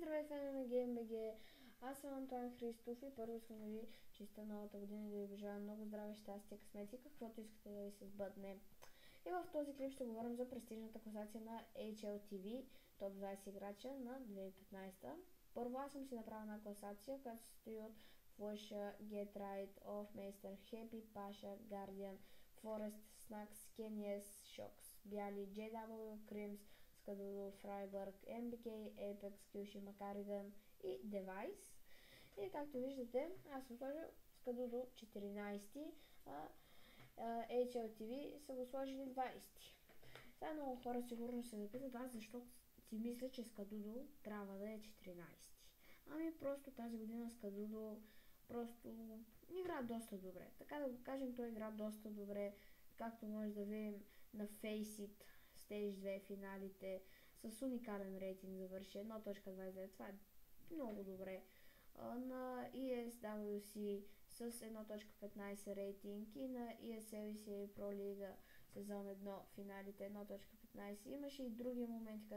Здравейте на GMBG, аз съм Антон Христов и първо искам да ви чиста новата година и да ви пожелая много здраве, щастие, късмет и каквото искате да ви се сбъдне. И в този клип ще говорим за престижната класация на HLTV, топ 20 играча на 2015. Първо аз съм си направила една класация, която се състои от Flusha, Get Right, Offmeister, Happy, Pasha, Guardian, Forest, Snacks, Kenyes, Shocks, Бяли, JW, Crims, Скадудо, Фрайбърг, MBK, Apex, Kyushi, Макариган и Device. И както виждате, аз съм сложил Скадудо 14, а HLTV са го сложили 20. Сега много хора сигурно се запитат аз защо си мисля, че Скадудо трябва да е 14. Ами просто тази година Скадудо просто игра доста добре. Така да го кажем, той игра доста добре, както може да видим на Faceit Stage 2 финалите с уникален рейтинг завърши 1.29. Това е много добре. На ESWC с 1.15 рейтинг и на ESL и Pro League сезон 1 финалите 1.15. Имаше и други моменти,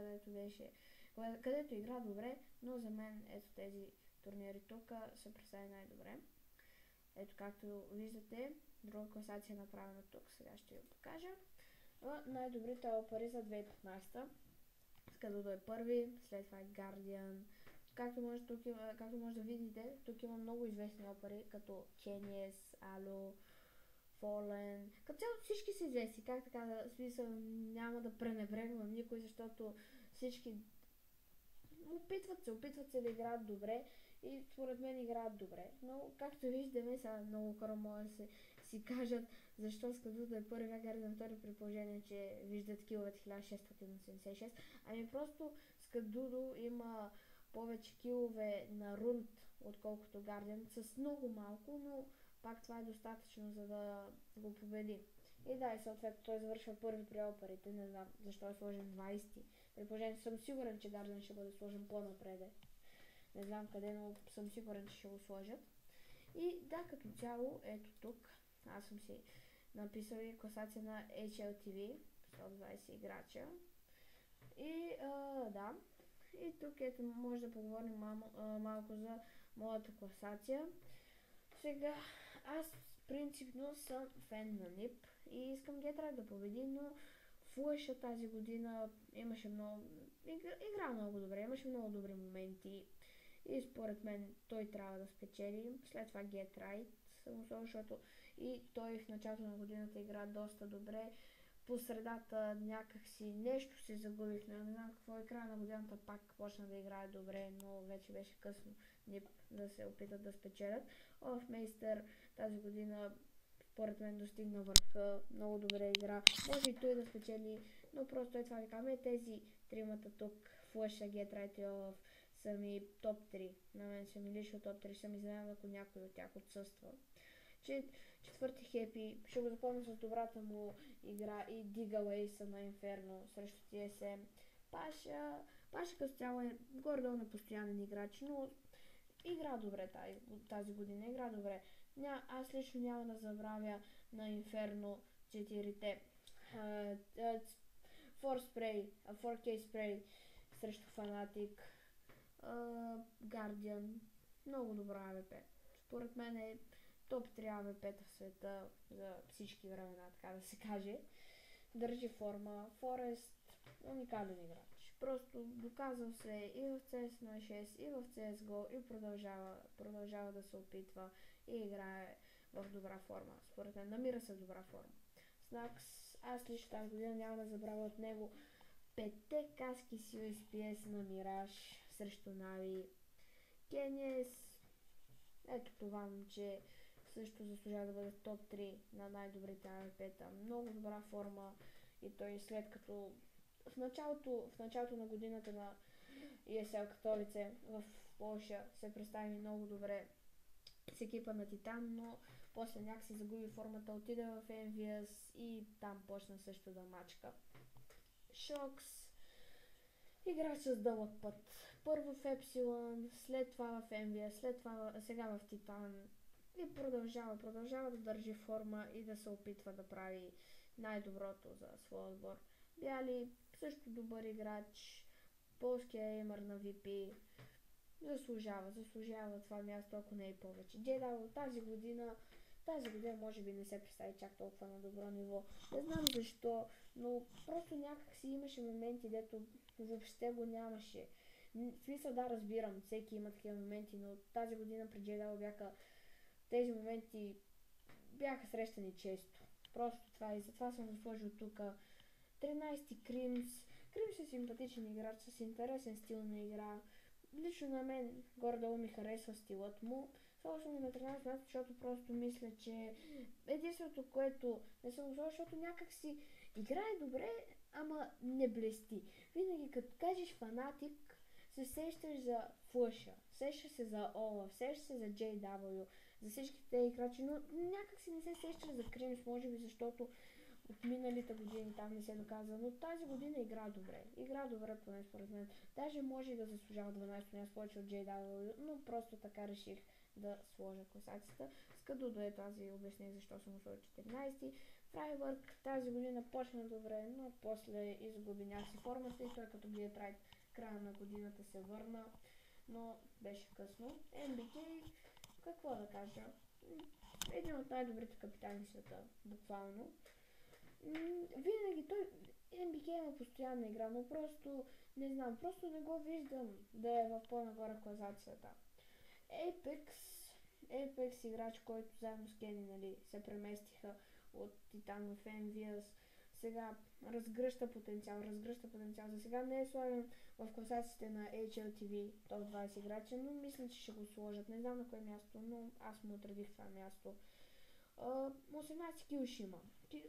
където игра добре, но за мен ето тези турнири тук се представи най-добре. Ето както виждате, друга класация е направена тук, сега ще ви покажа. Най-добрите опари за 2015. Скадудо е първи, след това е Guardian. Както може да видите, тук има много известни опари, като Kenyes, Alo, Fallen. Като цяло всички са известни, как така да смисъл, няма да пренебрегвам никой, защото всички опитват се да играят добре и според мен играят добре. Но както виждаме, сега много хора могат да си кажат защо Скадудо е първи, Guardian втори, при положение, че виждат киловете 1686. Ами просто Скадудо има повече килове на рунд, отколкото Guardian, с много малко, но пак това е достатъчно, за да го победи. И да, и съответно той завършва първи при опарите, не знам защо е сложен 20. При положение, съм сигурен, че Guardian ще бъде сложен по-напреде. Не знам къде, но съм сигурен, че ще го сложат. И да, като цяло, ето тук, аз съм си написал и класация на HLTV, 120 играча. И да, и тук ето може да поговорим малко за моята класация. Сега, аз принципно съм фен на NiP и искам Get да победи, но Flusha тази година имаше игра много добре, имаше много добри моменти и според мен той трябва да спечели. След това Get Right съм сложил, защото и той в началото на годината игра доста добре. По средата някакси нещо се загубих, не знам какво е, края на годината пак почна да играе добре, но вече беше късно да се опитат да спечелят. Offmeister тази година според мен достигна върха, много добре игра, може и той да спечели, но просто е това ви казваме, тези тримата тук, Flusha, Get Right и Off, са ми топ 3, на мен са ми лично топ 3, съм изненадан, ако някой от тях отсъства. Четвърти Happy, ще го запомня с добрата му игра и Digaway са на Inferno срещу TSM. Паша като цяло е горе-долу на постоянен играч, но игра добре тази година, игра добре. Аз лично няма да забравя на Inferno 4-те. 4K Spray срещу Fnatic, Guardian, много добра АВП. Според мен е топ 3 АВП-та в света за всички времена, така да се каже. Държи форма, Forest, уникален играч. Просто доказал се и в CS06, и в CSGO и продължава да се опитва и играе в добра форма. Според мен намира се в добра форма. Snacks, аз лично тази година няма да забравя от него 5-те каски си USPS на Mirage срещу Navi. Kenyes, ето това момче също заслужава да бъде топ 3 на най-добрите АВП-та. Много добра форма и той след като в началото на годината на ESL Катовице в Полша се представи много добре с екипа на Титан, но после някакси загуби формата, отиде в MVS и там почна също да мачка. Shocks, играч с дълъг път. Първо в Epsilon, след това в MVS, сега в Титан. И продължава да държи форма и да се опитва да прави най-доброто за своя отбор. Бяли също добър играч, полския еймър на VP, заслужава това място, ако не е повече. Джей тази година може би не се представи чак толкова на добро ниво. Не знам защо, но просто някак си имаше моменти, дето въобще го нямаше. В смисъл, да, разбирам, всеки има такива моменти, но тази година при Джей бяха тези моменти бяха срещани често. Просто това и затова съм го сложил тук. 13 Кримс. Кримс е симпатичен играч с интересен стил на игра. Лично на мен горе-долу ми харесва стилът му. Сложил съм го на 13 място, защото просто мисля, че единственото, което не съм го сложил, защото някак си играе добре, ама не блести. Винаги като кажеш фанатик, се сещаш за Флъша, сещаш се за Олаф, сещаш се за JW, за всички тези играчи, но някак си не се сещаш за Кримс, може би защото от миналите години там не се доказва, но тази година игра добре. Игра добре поне според мен. Даже може и да заслужава 12 място повече от JW, но просто така реших да сложа класацията. С Кадудо е тази обяснение защо съм сложил 14. Фрайбърг тази година почна добре, но после изгуби някакси формата и той като бие трайт края на годината се върна, но беше късно. MBK, какво да кажа? Един от най-добрите капитани в света, буквално. Винаги той MBK има постоянна игра, но просто не знам, просто не го виждам да е в по-нагоре класацията. Apex играч, който заедно с Кени, нали, се преместиха от Титан в Envious. Сега разгръща потенциал. За сега не е сложен в класациите на HLTV топ 20 играча, но мисля, че ще го сложат. Не знам на кое място, но аз му отредих това място. 18 Киошима.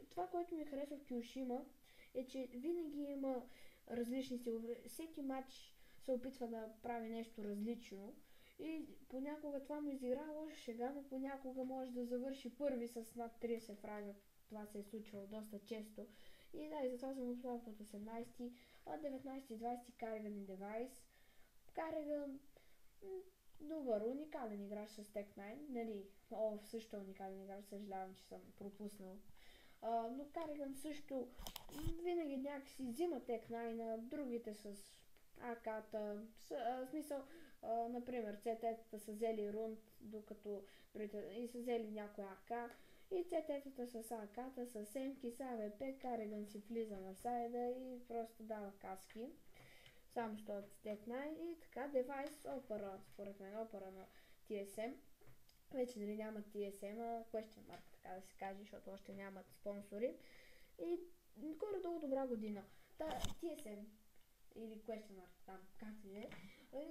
Това, което ми харесва в Киошима е, че винаги има различни стилове. Всеки матч се опитва да прави нещо различно и понякога това му изигра лоша шега, но понякога може да завърши първи с над 30 фрага. Това се е случвало доста често. И да, и затова съм оставил под 18, а 19 и 20 Кариган и Девайс. Кариган добър, уникален играч с Tech 9, нали, също уникален играч, съжалявам, че съм пропуснал. Но Кариган също винаги някакси взима Tech 9, другите с АК-та, в смисъл, например, CT-тата са взели рунд, докато и са взели някой АК, и CT-тата с АК-та, с Семки, с АВП, Кариган си влиза на сайда и просто дава каски. Само що от Tech 9 и така, Девайс опера, според мен, опера на TSM. Вече нали нямат TSM, а question mark, така да се каже, защото още нямат спонсори. И горе-долу добра година. TSM или question mark, там, както и е,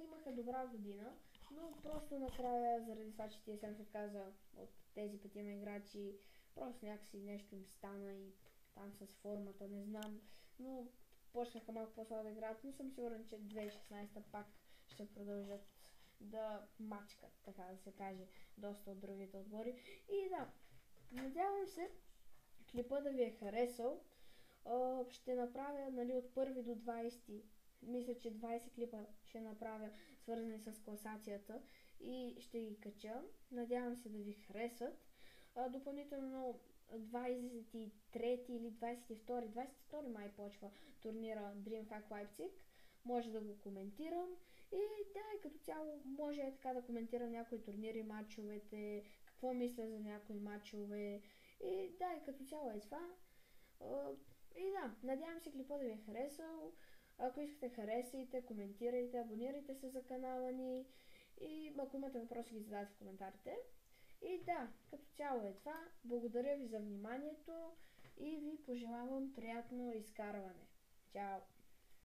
имаха добра година, но просто накрая, заради това, че TSM се каза от тези петима играчи, просто някакси нещо им стана и там с формата, не знам, но почнаха малко по-слабо да играят, но съм сигурен, че 2016 пак ще продължат да мачкат, така да се каже, доста от другите отбори. И да, надявам се клипа да ви е харесал. Ще направя, нали, от 1 до 20, мисля, че 20 клипа ще направя, свързани с класацията и ще ги кача. Надявам се да ви харесат. Допълнително 23 или 22 май почва турнира DreamHack Leipzig. Може да го коментирам. И да, и като цяло може така да коментирам някои турнири, матчовете, какво мисля за някои матчове. И да, и като цяло е това. И да, надявам се клипа да ви е харесал. Ако искате, харесайте, коментирайте, абонирайте се за канала ни. И ако имате въпроси, ги задайте в коментарите. И да, като цяло е това. Благодаря ви за вниманието и ви пожелавам приятно изкарване. Чао!